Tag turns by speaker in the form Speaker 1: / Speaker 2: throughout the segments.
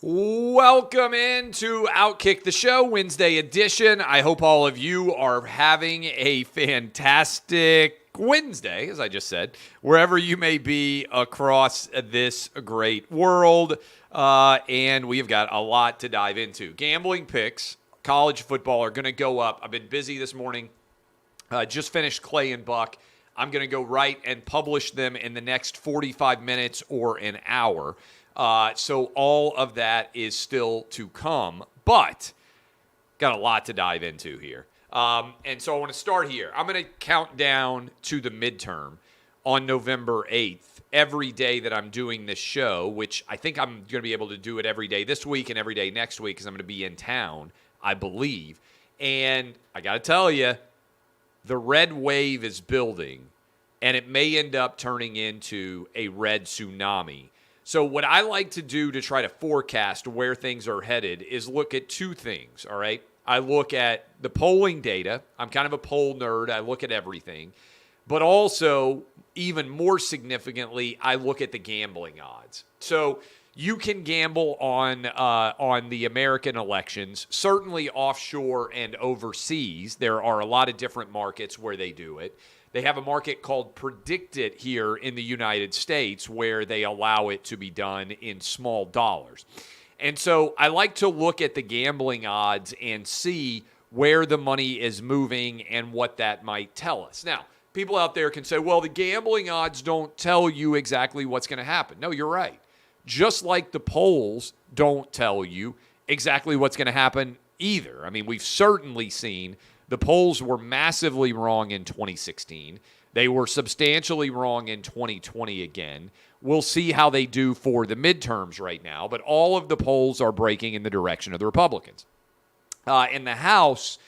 Speaker 1: Welcome into Outkick the Show, Wednesday edition. I hope all of you are having a fantastic Wednesday, as I just said, wherever you may be across this great world. And we've got a lot to dive into. Gambling picks, college football are going to go up. I've been busy this morning. Just finished Clay and Buck. I'm going to go right and publish them in the next 45 minutes or an hour. So all of that is still to come, but got a lot to dive into here. And so I want to start here. I'm going to count down to the midterm on November 8th every day that I'm doing this show, which I think I'm going to be able to do it every day this week and every day next week because I'm going to be in town, I believe. And I got to tell you, the red wave is building, and it may end up turning into a red tsunami. So what I like to do to try to forecast where things are headed is look at two things, all right? I look at the polling data. I'm kind of a poll nerd. I look at everything. But also, even more significantly, I look at the gambling odds. So you can gamble on the American elections, certainly offshore and overseas. There are a lot of different markets where they do it. They have a market called Predict It here in the United States where they allow it to be done in small dollars. And so I like to look at the gambling odds and see where the money is moving and what that might tell us. Now, people out there can say, well, the gambling odds don't tell you exactly what's going to happen. No, you're right. Just like the polls don't tell you exactly what's going to happen either. I mean, we've certainly seen the polls were massively wrong in 2016. They were substantially wrong in 2020 again. We'll see how they do for the midterms right now, but all of the polls are breaking in the direction of the Republicans. In the House,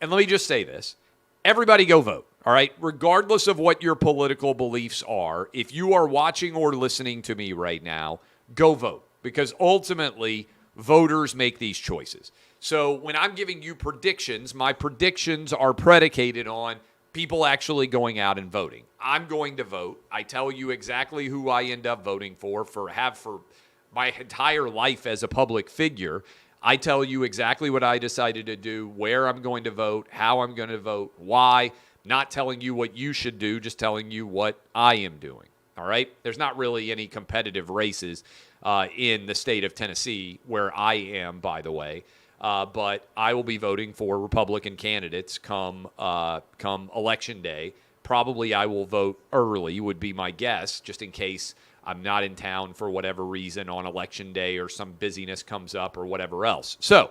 Speaker 1: and let me just say this, everybody go vote, all right? Regardless of what your political beliefs are, if you are watching or listening to me right now, go vote, because ultimately voters make these choices. So when I'm giving you predictions, my predictions are predicated on people actually going out and voting. I'm going to vote. I tell you exactly who I end up voting for my entire life as a public figure. I tell you exactly what I decided to do, where I'm going to vote, how I'm going to vote, why. Not telling you what you should do, just telling you what I am doing. All right? There's not really any competitive races in the state of Tennessee, where I am, by the way. But I will be voting for Republican candidates come Election Day. Probably I will vote early, would be my guess, just in case I'm not in town for whatever reason on Election Day or some busyness comes up or whatever else. So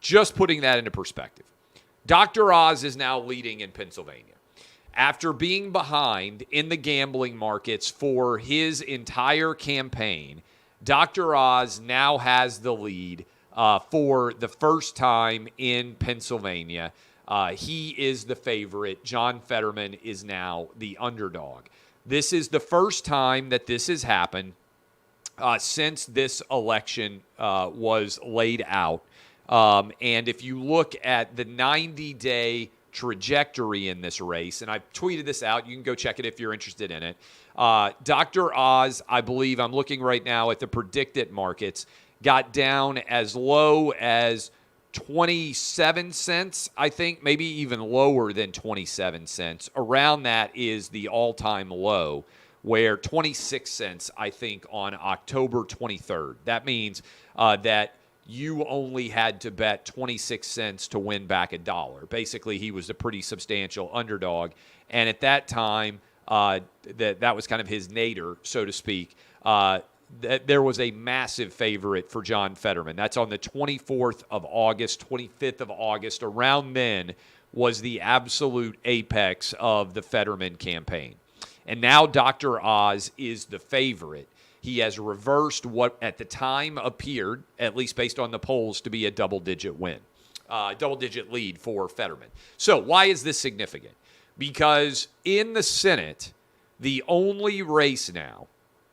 Speaker 1: just putting that into perspective. Dr. Oz is now leading in Pennsylvania. After being behind in the gambling markets for his entire campaign, Dr. Oz now has the lead for the first time in Pennsylvania. He is the favorite. John Fetterman is now the underdog. This is the first time that this has happened since this election was laid out. And if you look at the 90-day trajectory in this race, and I've tweeted this out, you can go check it if you're interested in it. Dr. Oz, I believe, I'm looking right now at the Predict It markets, got down as low as 27 cents, I think, maybe even lower than 27 cents. Around that is the all-time low, where 26 cents, I think, on October 23rd. That means that you only had to bet 26 cents to win back $1. Basically, he was a pretty substantial underdog. And at that time, that was kind of his nadir, so to speak. There was a massive favorite for John Fetterman. That's on the 24th of August, 25th of August. Around then was the absolute apex of the Fetterman campaign. And now Dr. Oz is the favorite. He has reversed what at the time appeared, at least based on the polls, to be a double-digit win, double-digit lead for Fetterman. So why is this significant? Because in the Senate, the only race now,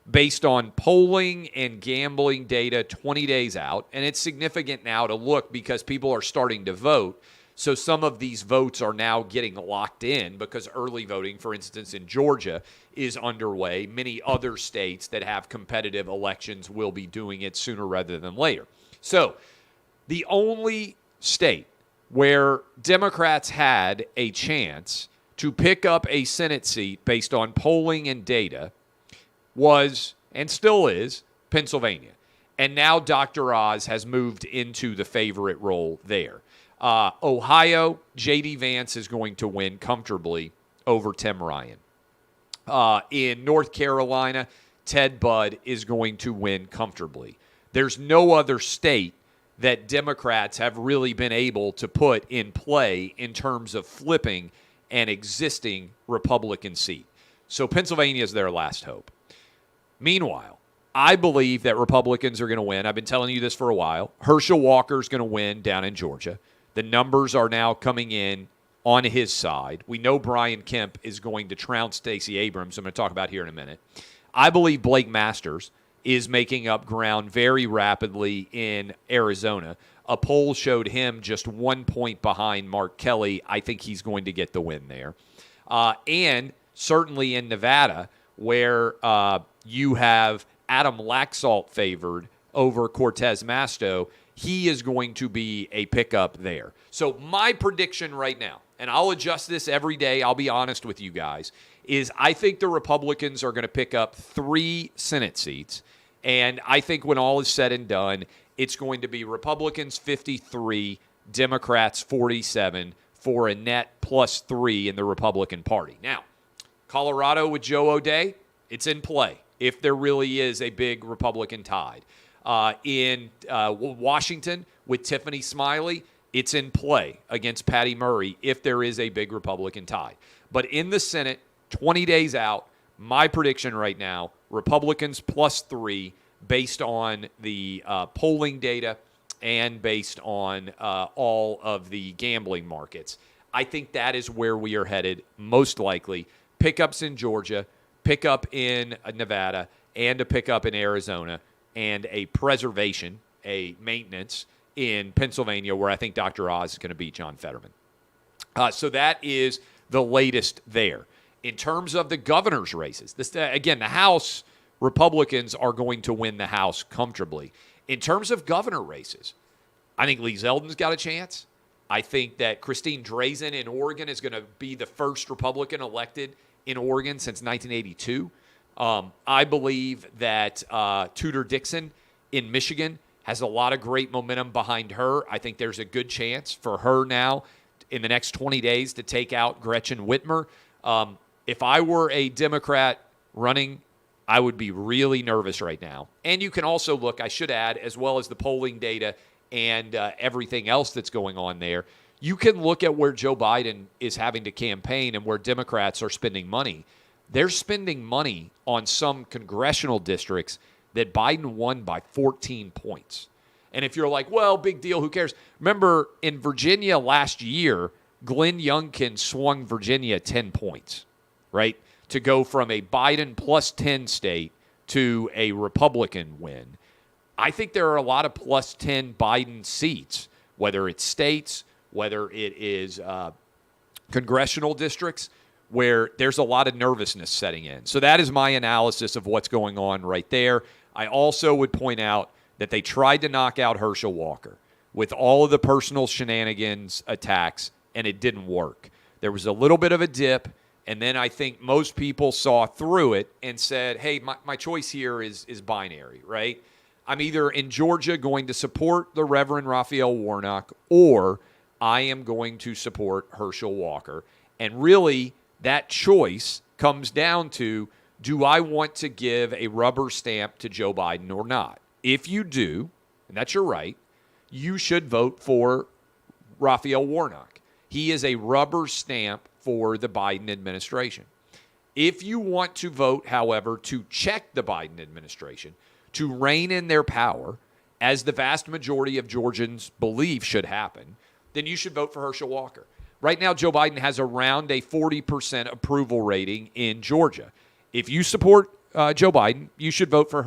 Speaker 1: based on polling and gambling data 20 days out, and it's significant now to look because people are starting to vote. So some of these votes are now getting locked in because early voting, for instance, in Georgia is underway. Many other states that have competitive elections will be doing it sooner rather than later. So the only state where Democrats had a chance to pick up a Senate seat based on polling and data was, and still is, Pennsylvania. And now Dr. Oz has moved into the favorite role there. Ohio, J.D. Vance is going to win comfortably over Tim Ryan. In North Carolina, Ted Budd is going to win comfortably. There's no other state that Democrats have really been able to put in play in terms of flipping an existing Republican seat. So Pennsylvania is their last hope. Meanwhile, I believe that Republicans are going to win. I've been telling you this for a while. Herschel Walker is going to win down in Georgia. The numbers are now coming in on his side. We know Brian Kemp is going to trounce Stacey Abrams, I'm going to talk about here in a minute. I believe Blake Masters is making up ground very rapidly in Arizona. A poll showed him just 1 point behind Mark Kelly. I think he's going to get the win there. And certainly in Nevada, where you have Adam Laxalt favored over Cortez Masto, he is going to be a pickup there. So my prediction right now, and I'll adjust this every day, I'll be honest with you guys, is I think the Republicans are going to pick up 3 Senate seats. And I think when all is said and done, it's going to be Republicans 53, Democrats 47 for a net +3 in the Republican Party. Now, Colorado with Joe O'Dea, it's in play if there really is a big Republican tide. In Washington with Tiffany Smiley, it's in play against Patty Murray if there is a big Republican tide. But in the Senate, 20 days out, my prediction right now, Republicans +3 based on the polling data and based on all of the gambling markets. I think that is where we are headed most likely. Pickups in Georgia, pickup in Nevada, and a pickup in Arizona, and a preservation, a maintenance in Pennsylvania where I think Dr. Oz is going to beat John Fetterman. So that is the latest there. In terms of the governor's races, again, the House Republicans are going to win the House comfortably. In terms of governor races, I think Lee Zeldin's got a chance. I think that Christine Drazan in Oregon is going to be the first Republican elected in Oregon since 1982. I believe that Tudor Dixon in Michigan has a lot of great momentum behind her. I think there's a good chance for her now in the next 20 days to take out Gretchen Whitmer. If I were a Democrat running, I would be really nervous right now. And you can also look, I should add, as well as the polling data and everything else that's going on there, you can look at where Joe Biden is having to campaign and where Democrats are spending money. They're spending money on some congressional districts that Biden won by 14 points. And if you're like, well, big deal, who cares? Remember, in Virginia last year, Glenn Youngkin swung Virginia 10 points, right? To go from a Biden +10 state to a Republican win. I think there are a lot of +10 Biden seats, whether it's states, whether it is congressional districts, where there's a lot of nervousness setting in. So that is my analysis of what's going on right there. I also would point out that they tried to knock out Herschel Walker with all of the personal shenanigans attacks, and it didn't work. There was a little bit of a dip, and then I think most people saw through it and said, hey, my choice here is binary, right? I'm either in Georgia going to support the Reverend Raphael Warnock, or I am going to support Herschel Walker. And really, that choice comes down to, do I want to give a rubber stamp to Joe Biden or not? If you do, and that's your right, you should vote for Raphael Warnock. He is a rubber stamp for the Biden administration. If you want to vote, however, to check the Biden administration, to rein in their power, as the vast majority of Georgians believe should happen, then you should vote for Herschel Walker. Right now, Joe Biden has around a 40% approval rating in Georgia. If you support Joe Biden, you should vote for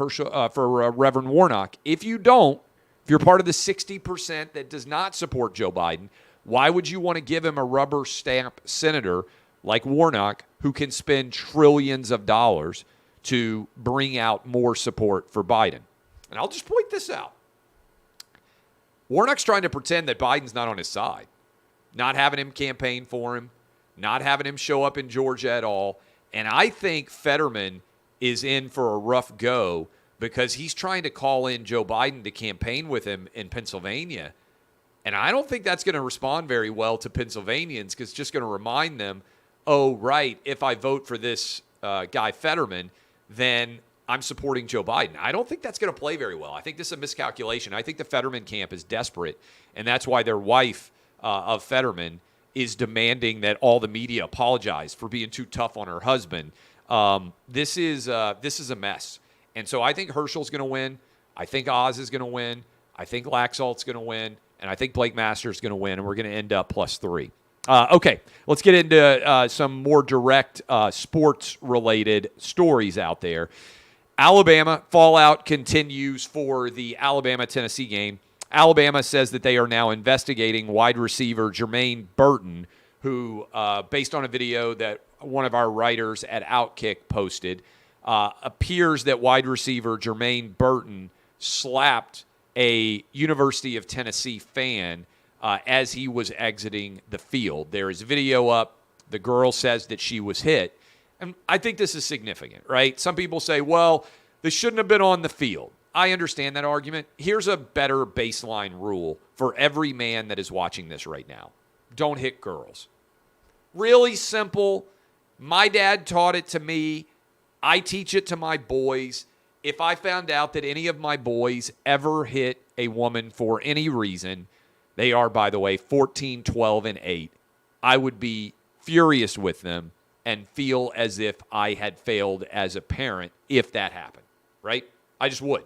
Speaker 1: Reverend Warnock. If you don't, if you're part of the 60% that does not support Joe Biden, Why would you want to give him a rubber stamp senator like Warnock who can spend trillions of dollars to bring out more support for Biden? And I'll just point this out. Warnock's trying to pretend that Biden's not on his side, not having him campaign for him, not having him show up in Georgia at all. And I think Fetterman is in for a rough go because he's trying to call in Joe Biden to campaign with him in Pennsylvania. And I don't think that's going to respond very well to Pennsylvanians because it's just going to remind them, oh, right, if I vote for this guy Fetterman, then I'm supporting Joe Biden. I don't think that's going to play very well. I think this is a miscalculation. I think the Fetterman camp is desperate, and that's why their wife of Fetterman is demanding that all the media apologize for being too tough on her husband. This is a mess. And so I think Herschel's going to win. I think Oz is going to win. I think Laxalt's going to win. And I think Blake Masters is going to win, and we're going to end up +3. Okay, let's get into some more direct sports-related stories out there. Alabama fallout continues for the Alabama-Tennessee game. Alabama says that they are now investigating wide receiver Jermaine Burton, who, based on a video that one of our writers at Outkick posted, appears that wide receiver Jermaine Burton slapped a University of Tennessee fan as he was exiting the field. There is video up. The girl says that she was hit. And I think this is significant, right? Some people say, well, this shouldn't have been on the field. I understand that argument. Here's a better baseline rule for every man that is watching this right now. Don't hit girls. Really simple. My dad taught it to me. I teach it to my boys. If I found out that any of my boys ever hit a woman for any reason, they are, by the way, 14, 12, and 8, I would be furious with them and feel as if I had failed as a parent if that happened, right? I just would.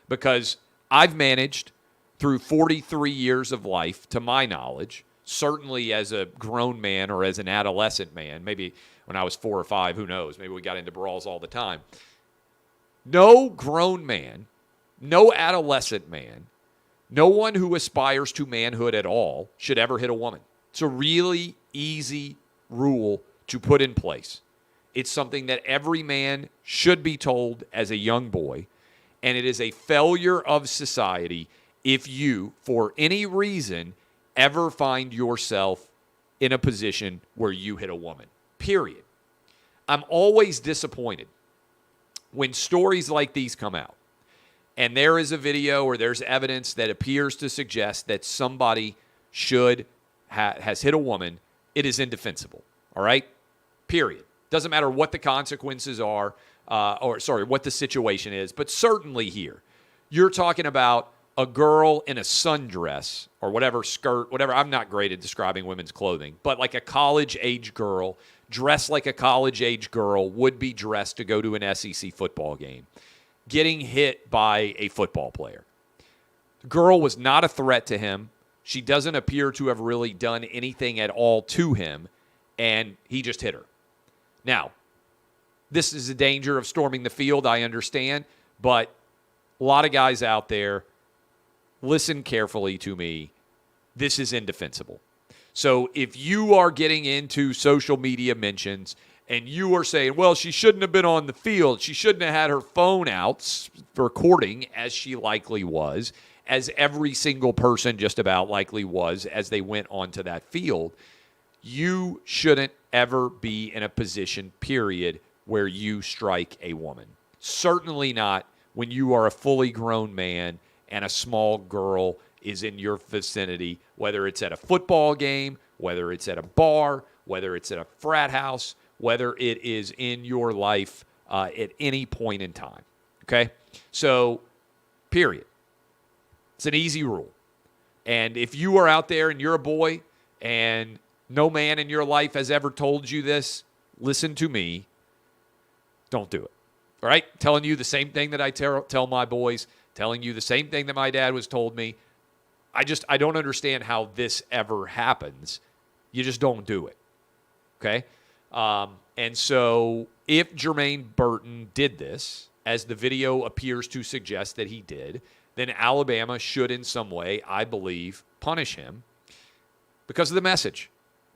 Speaker 1: Because I've managed through 43 years of life, to my knowledge, certainly as a grown man or as an adolescent man, maybe when I was 4 or 5, who knows, maybe we got into brawls all the time. No grown man, no adolescent man, no one who aspires to manhood at all should ever hit a woman. It's a really easy rule to put in place. It's something that every man should be told as a young boy, and it is a failure of society if you, for any reason, ever find yourself in a position where you hit a woman, period. I'm always disappointed when stories like these come out and there is a video or there's evidence that appears to suggest that somebody has hit a woman, it is indefensible, all right? Period. Doesn't matter what the consequences are, what the situation is, but certainly here, you're talking about a girl in a sundress or whatever skirt, whatever. I'm not great at describing women's clothing, but like a college-age girl, dressed like a college-age girl would be dressed to go to an SEC football game, getting hit by a football player. The girl was not a threat to him. She doesn't appear to have really done anything at all to him, and he just hit her. Now, this is a danger of storming the field, I understand, but a lot of guys out there, listen carefully to me. This is indefensible. So if you are getting into social media mentions and you are saying, well, she shouldn't have been on the field, she shouldn't have had her phone out recording, as she likely was, as every single person just about likely was as they went onto that field, you shouldn't ever be in a position, period, where you strike a woman. Certainly not when you are a fully grown man and a small girl is in your vicinity, whether it's at a football game, whether it's at a bar, whether it's at a frat house, whether it is in your life at any point in time. Okay? So, period. It's an easy rule. And if you are out there and you're a boy and no man in your life has ever told you this, listen to me. Don't do it. All right? Telling you the same thing that I tell my boys, telling you the same thing that my dad was told me. I don't understand how this ever happens. You just don't do it. Okay? And so if Jermaine Burton did this, as the video appears to suggest that he did, then Alabama should in some way, I believe, punish him. because of the message.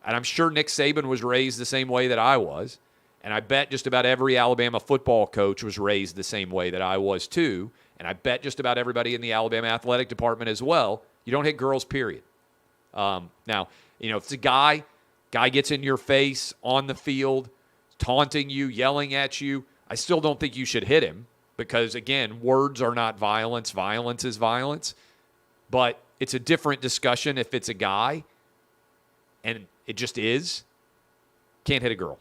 Speaker 1: And I'm sure Nick Saban was raised the same way that I was. And I bet just about every Alabama football coach was raised the same way that I was too. And I bet just about everybody in the Alabama athletic department as well. You don't hit girls, period. Now, if it's a guy gets in your face on the field, taunting you, yelling at you, I still don't think you should hit him because, again, words are not violence. Violence is violence. But it's a different discussion if it's a guy, and it just is. Can't hit a girl.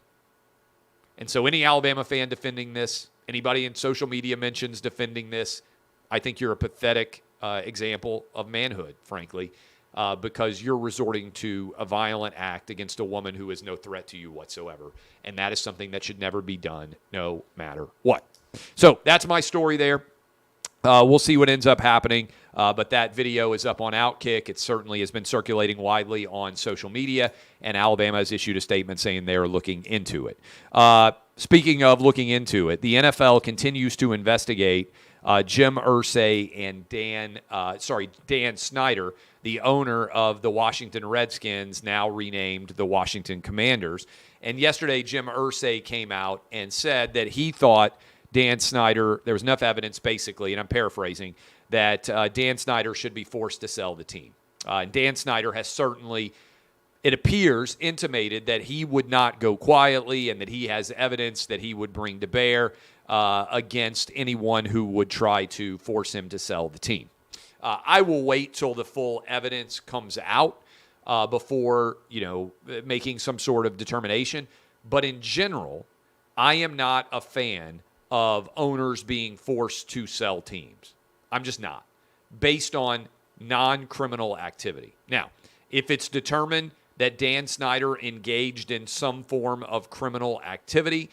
Speaker 1: And so any Alabama fan defending this, anybody in social media mentions defending this, I think you're a pathetic example of manhood, frankly, because you're resorting to a violent act against a woman who is no threat to you whatsoever. And that is something that should never be done, no matter what. So that's my story there. We'll see what ends up happening. But that video is up on Outkick. It certainly has been circulating widely on social media, and Alabama has issued a statement saying they are looking into it. Speaking of looking into it, the NFL continues to investigate Jim Irsay and Dan Snyder, the owner of the Washington Redskins, now renamed the Washington Commanders. And yesterday, Jim Irsay came out and said that he thought Dan Snyder, there was enough evidence basically, and I'm paraphrasing, that Dan Snyder should be forced to sell the team. And Dan Snyder has certainly, it appears, intimated that he would not go quietly and that he has evidence that he would bring to bear against anyone who would try to force him to sell the team. I will wait till the full evidence comes out before, making some sort of determination. But in general, I am not a fan of owners being forced to sell teams. I'm just not, based on non-criminal activity. Now, if it's determined that Dan Snyder engaged in some form of criminal activity,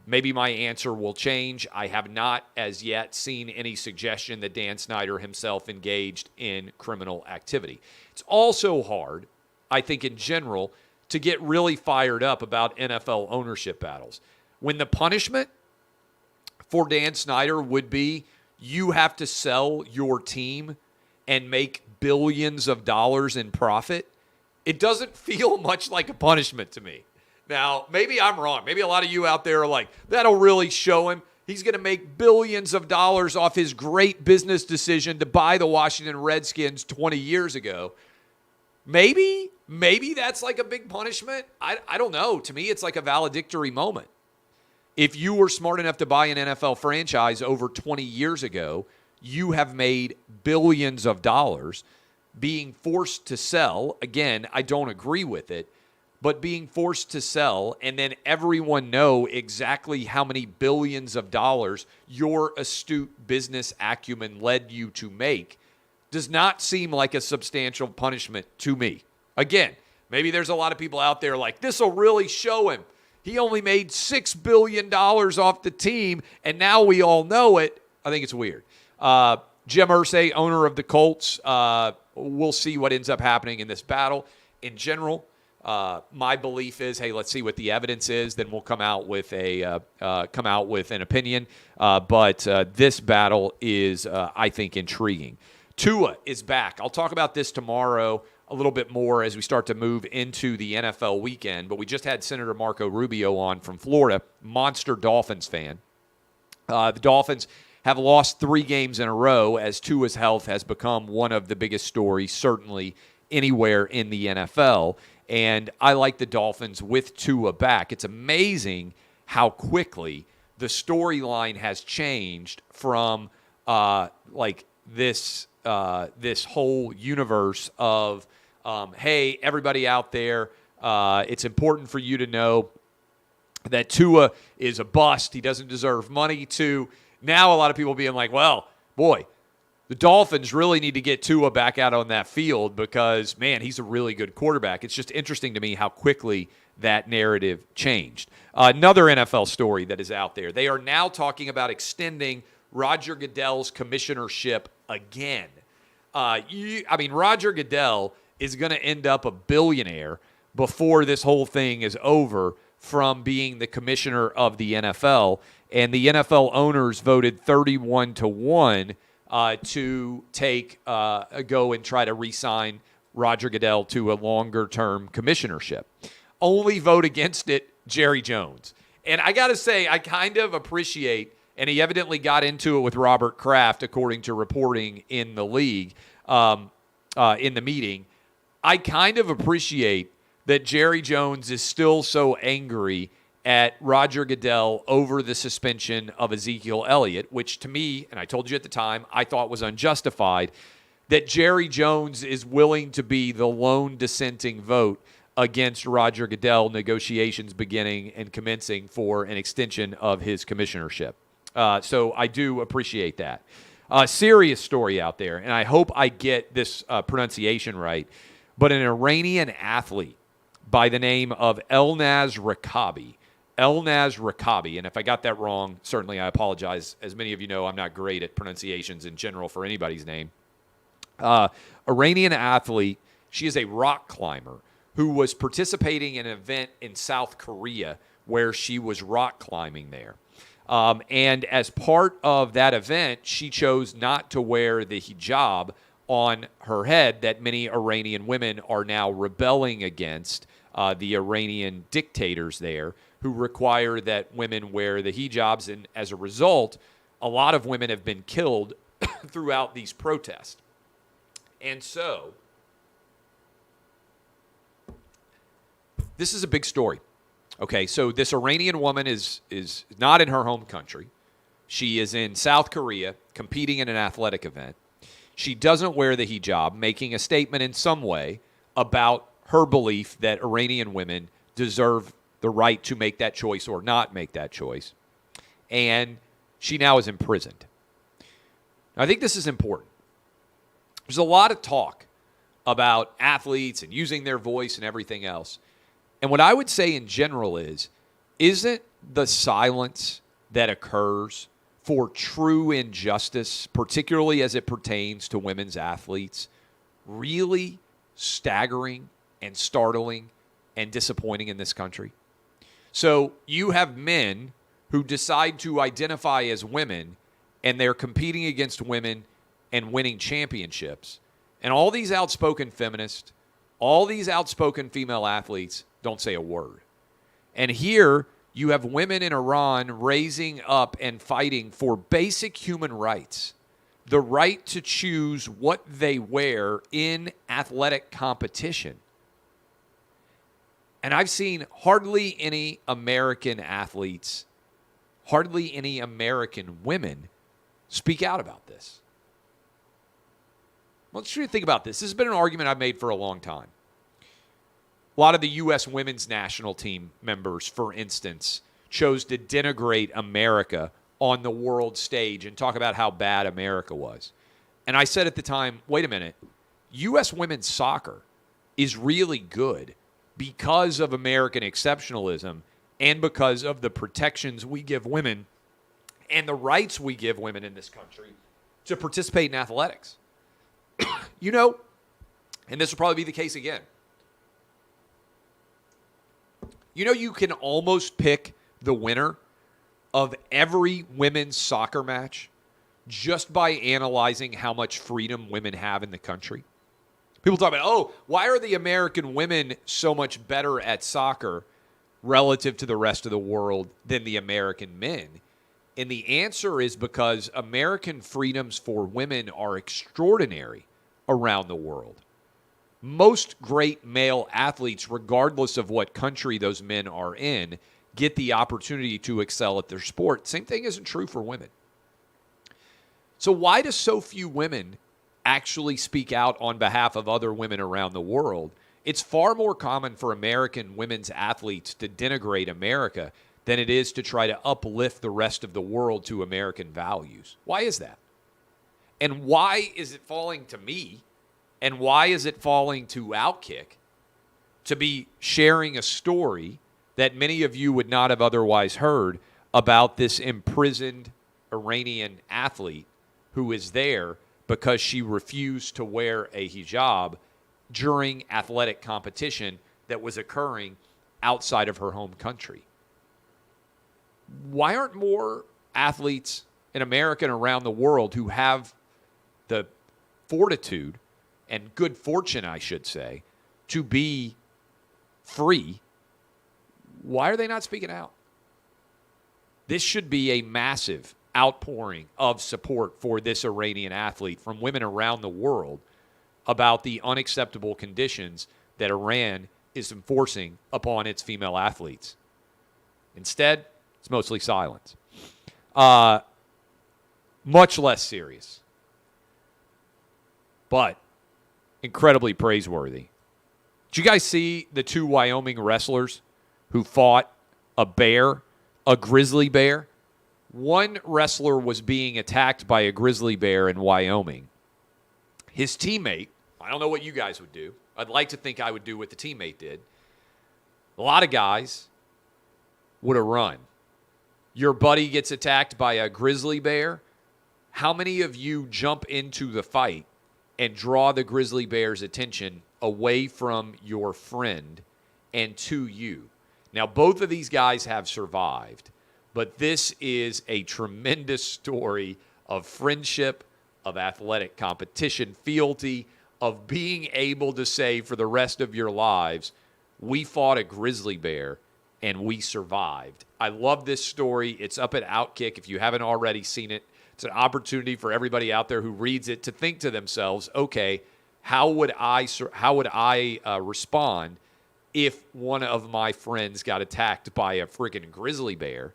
Speaker 1: maybe my answer will change. I have not as yet seen any suggestion that Dan Snyder himself engaged in criminal activity. It's also hard, I think in general, to get really fired up about NFL ownership battles. When the punishment for Dan Snyder would be you have to sell your team and make billions of dollars in profit, it doesn't feel much like a punishment to me. Now, maybe I'm wrong. Maybe a lot of you out there are like, that'll really show him. He's going to make billions of dollars off his great business decision to buy the Washington Redskins 20 years ago. Maybe that's like a big punishment. I don't know. To me, it's like a valedictory moment. If you were smart enough to buy an NFL franchise over 20 years ago, you have made billions of dollars. Being forced to sell, again, I don't agree with it, but being forced to sell and then everyone know exactly how many billions of dollars your astute business acumen led you to make does not seem like a substantial punishment to me. Again, maybe there's a lot of people out there like, this will really show him. He only made $6 billion off the team, and now we all know it. I think it's weird. Jim Irsay, owner of the Colts, we'll see what ends up happening in this battle. In general, my belief is, hey, let's see what the evidence is. Then we'll come out with an opinion. But this battle is, I think, intriguing. Tua is back. I'll talk about this tomorrow a little bit more as we start to move into the NFL weekend. But we just had Senator Marco Rubio on from Florida, monster Dolphins fan. The Dolphins have lost 3 games in a row as Tua's health has become one of the biggest stories, certainly anywhere in the NFL. And I like the Dolphins with Tua back. It's amazing how quickly the storyline has changed from this whole universe of, hey, everybody out there, it's important for you to know that Tua is a bust. He doesn't deserve money. To now a lot of people being like, well, boy, the Dolphins really need to get Tua back out on that field because, man, he's a really good quarterback. It's just interesting to me how quickly that narrative changed. Another NFL story that is out there. They are now talking about extending Roger Goodell's commissionership again. Roger Goodell is going to end up a billionaire before this whole thing is over from being the commissioner of the NFL. And the NFL owners voted 31-1 to go and try to re-sign Roger Goodell to a longer-term commissionership. Only vote against it, Jerry Jones. And I got to say, I kind of appreciate, and he evidently got into it with Robert Kraft, according to reporting in the league, in the meeting. I kind of appreciate that Jerry Jones is still so angry at Roger Goodell over the suspension of Ezekiel Elliott, which to me, and I told you at the time, I thought was unjustified, that Jerry Jones is willing to be the lone dissenting vote against Roger Goodell, negotiations beginning and commencing for an extension of his commissionership. So I do appreciate that. Serious story out there, and I hope I get this pronunciation right, but an Iranian athlete by the name of Elnaz Rakabi, and if I got that wrong, certainly I apologize. As many of you know, I'm not great at pronunciations in general for anybody's name. Iranian athlete, she is a rock climber who was participating in an event in South Korea where she was rock climbing there. And as part of that event, she chose not to wear the hijab on her head that many Iranian women are now rebelling against, the Iranian dictators there who require that women wear the hijabs. And as a result, a lot of women have been killed throughout these protests. And so, this is a big story. Okay, so this Iranian woman is not in her home country. She is in South Korea competing in an athletic event. She doesn't wear the hijab, making a statement in some way about her belief that Iranian women deserve the right to make that choice or not make that choice. And she now is imprisoned. Now, I think this is important. There's a lot of talk about athletes and using their voice and everything else. And what I would say in general is, isn't the silence that occurs for true injustice, particularly as it pertains to women's athletes, really staggering and startling and disappointing in this country? So you have men who decide to identify as women, and they're competing against women and winning championships. And all these outspoken feminists, all these outspoken female athletes don't say a word. And here you have women in Iran raising up and fighting for basic human rights, the right to choose what they wear in athletic competition. And I've seen hardly any American athletes, hardly any American women speak out about this. Let's really think about this. This has been an argument I've made for a long time. A lot of the U.S. women's national team members, for instance, chose to denigrate America on the world stage and talk about how bad America was. And I said at the time, wait a minute, U.S. women's soccer is really good because of American exceptionalism and because of the protections we give women and the rights we give women in this country to participate in athletics. You know, and this will probably be the case again. You know, you can almost pick the winner of every women's soccer match just by analyzing how much freedom women have in the country. People talk about, oh, why are the American women so much better at soccer relative to the rest of the world than the American men? And the answer is because American freedoms for women are extraordinary around the world. Most great male athletes, regardless of what country those men are in, get the opportunity to excel at their sport. Same thing isn't true for women. So why do so few women actually speak out on behalf of other women around the world? It's far more common for American women's athletes to denigrate America than it is to try to uplift the rest of the world to American values. Why is that? And why is it falling to me? And why is it falling to Outkick to be sharing a story that many of you would not have otherwise heard about this imprisoned Iranian athlete who is there because she refused to wear a hijab during athletic competition that was occurring outside of her home country? Why aren't more athletes in America and around the world who have the fortitude and good fortune, I should say, to be free, why are they not speaking out? This should be a massive outpouring of support for this Iranian athlete from women around the world about the unacceptable conditions that Iran is enforcing upon its female athletes. Instead, it's mostly silence. Much less serious, but incredibly praiseworthy. Did you guys see the two Wyoming wrestlers who fought a grizzly bear? One wrestler was being attacked by a grizzly bear in Wyoming. His teammate, I don't know what you guys would do. I'd like to think I would do what the teammate did. A lot of guys would have run. Your buddy gets attacked by a grizzly bear. How many of you jump into the fight and draw the grizzly bear's attention away from your friend and to you? Now, both of these guys have survived, but this is a tremendous story of friendship, of athletic competition, fealty, of being able to say for the rest of your lives, we fought a grizzly bear and we survived. I love this story. It's up at Outkick. If you haven't already seen it, it's an opportunity for everybody out there who reads it to think to themselves, okay, how would I respond if one of my friends got attacked by a freaking grizzly bear?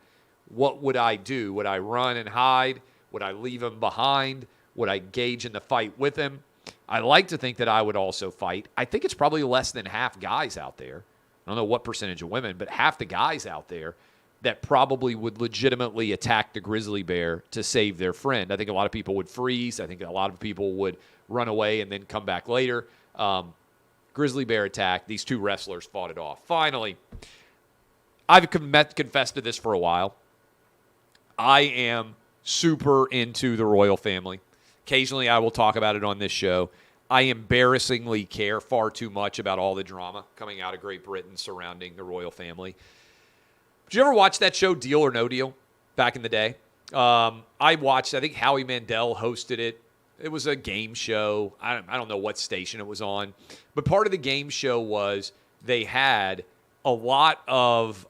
Speaker 1: What would I do? Would I run and hide? Would I leave him behind? Would I engage in the fight with him? I like to think that I would also fight. I think it's probably less than half guys out there. I don't know what percentage of women, but half the guys out there that probably would legitimately attack the grizzly bear to save their friend. I think a lot of people would freeze. I think a lot of people would run away and then come back later. Grizzly bear attack. These two wrestlers fought it off. Finally, I've confessed to this for a while. I am super into the royal family. Occasionally, I will talk about it on this show. I embarrassingly care far too much about all the drama coming out of Great Britain surrounding the royal family. Did you ever watch that show, Deal or No Deal, back in the day? I watched, I think Howie Mandel hosted it. It was a game show. I don't know what station it was on. But part of the game show was they had a lot of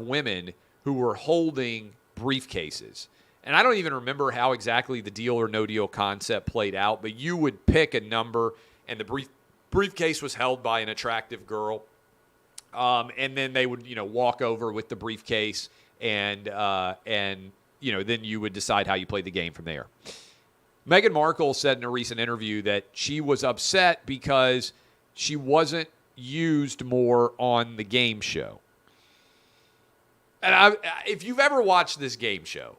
Speaker 1: women who were holding briefcases. And I don't even remember how exactly the Deal or No Deal concept played out, but you would pick a number, and the briefcase was held by an attractive girl. And then they would, walk over with the briefcase, and then you would decide how you played the game from there. Meghan Markle said in a recent interview that she was upset because she wasn't used more on the game show. And if you've ever watched this game show,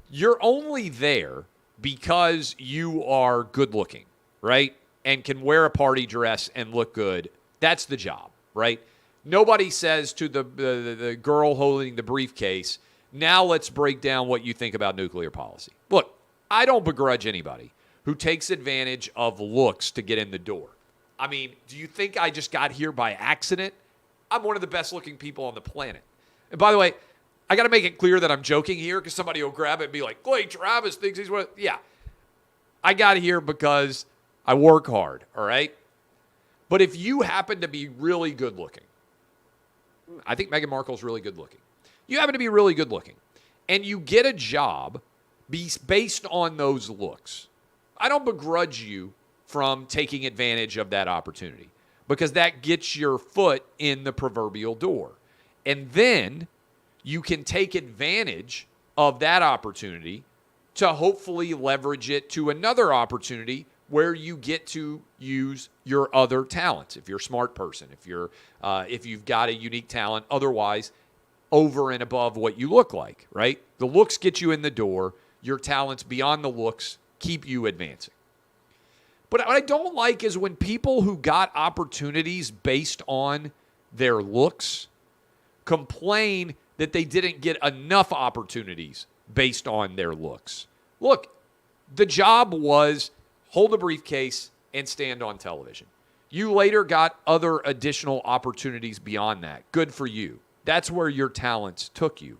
Speaker 1: you're only there because you are good looking, right? And can wear a party dress and look good. That's the job, right? Nobody says to the girl holding the briefcase, now let's break down what you think about nuclear policy. Look, I don't begrudge anybody who takes advantage of looks to get in the door. I mean, do you think I just got here by accident? I'm one of the best looking people on the planet. And by the way, I got to make it clear that I'm joking here because somebody will grab it and be like, Clay Travis thinks he's what? Yeah. I got here because I work hard, all right? But if you happen to be really good looking, I think Meghan Markle's really good looking. You happen to be really good looking, and you get a job based on those looks. I don't begrudge you from taking advantage of that opportunity because that gets your foot in the proverbial door. And then you can take advantage of that opportunity to hopefully leverage it to another opportunity where you get to use your other talents. If you're a smart person, if you've got a unique talent, otherwise over and above what you look like, right? The looks get you in the door. Your talents beyond the looks keep you advancing. But what I don't like is when people who got opportunities based on their looks complain that they didn't get enough opportunities based on their looks. Look, the job was hold a briefcase and stand on television. You later got other additional opportunities beyond that. Good for you. That's where your talents took you.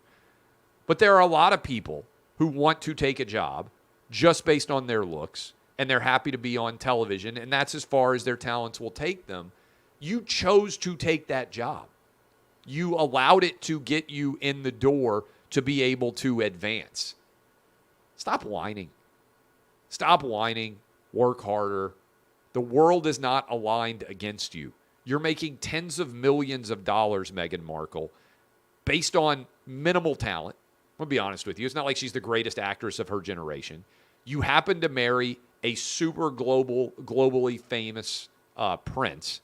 Speaker 1: But there are a lot of people who want to take a job just based on their looks and they're happy to be on television, and that's as far as their talents will take them. You chose to take that job. You allowed it to get you in the door to be able to advance. Stop whining. Stop whining. Work harder. The world is not aligned against you. You're making tens of millions of dollars, Meghan Markle, based on minimal talent. I'm going to be honest with you. It's not like she's the greatest actress of her generation. You happen to marry a super globally famous prince.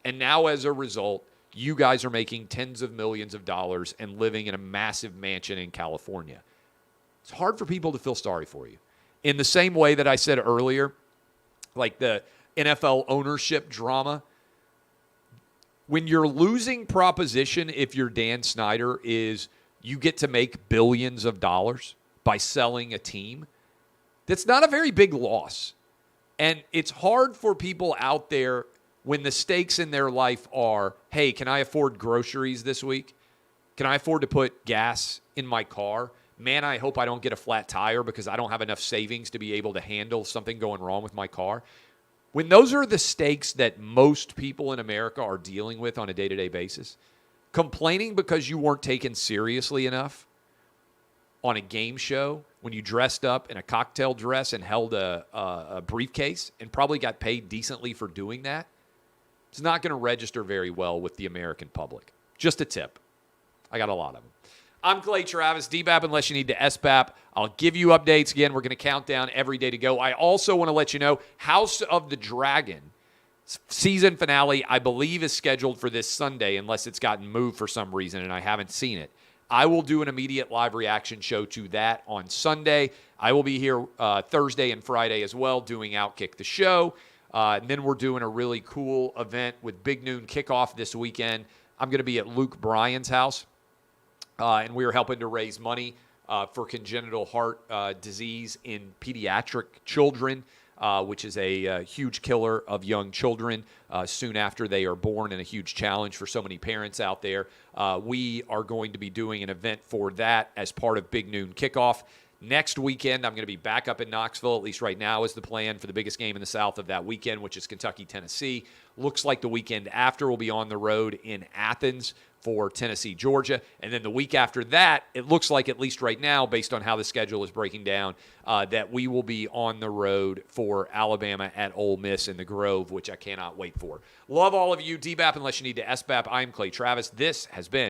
Speaker 1: And now as a result, you guys are making tens of millions of dollars and living in a massive mansion in California. It's hard for people to feel sorry for you. In the same way that I said earlier, like the NFL ownership drama, when your losing proposition, if you're Dan Snyder, is you get to make billions of dollars by selling a team, that's not a very big loss. And it's hard for people out there when the stakes in their life are, hey, can I afford groceries this week? Can I afford to put gas in my car? Man, I hope I don't get a flat tire because I don't have enough savings to be able to handle something going wrong with my car. When those are the stakes that most people in America are dealing with on a day-to-day basis, complaining because you weren't taken seriously enough on a game show when you dressed up in a cocktail dress and held a briefcase and probably got paid decently for doing that, it's not going to register very well with the American public. Just a tip. I got a lot of them. I'm Clay Travis, DBAP unless you need to SBAP. I'll give you updates. Again, we're going to count down every day to go. I also want to let you know House of the Dragon season finale, I believe, is scheduled for this Sunday unless it's gotten moved for some reason and I haven't seen it. I will do an immediate live reaction show to that on Sunday. I will be here Thursday and Friday as well doing Outkick the Show. And then we're doing a really cool event with Big Noon Kickoff this weekend. I'm going to be at Luke Bryan's house, and we are helping to raise money for congenital heart disease in pediatric children, which is a huge killer of young children soon after they are born and a huge challenge for so many parents out there. We are going to be doing an event for that as part of Big Noon Kickoff. Next weekend, I'm going to be back up in Knoxville, at least right now is the plan for the biggest game in the South of that weekend, which is Kentucky-Tennessee. Looks like the weekend after we'll be on the road in Athens for Tennessee, Georgia. And then the week after that, it looks like, at least right now, based on how the schedule is breaking down, that we will be on the road for Alabama at Ole Miss in the Grove, which I cannot wait for. Love all of you. DBAP unless you need to SBAP. I'm Clay Travis. This has been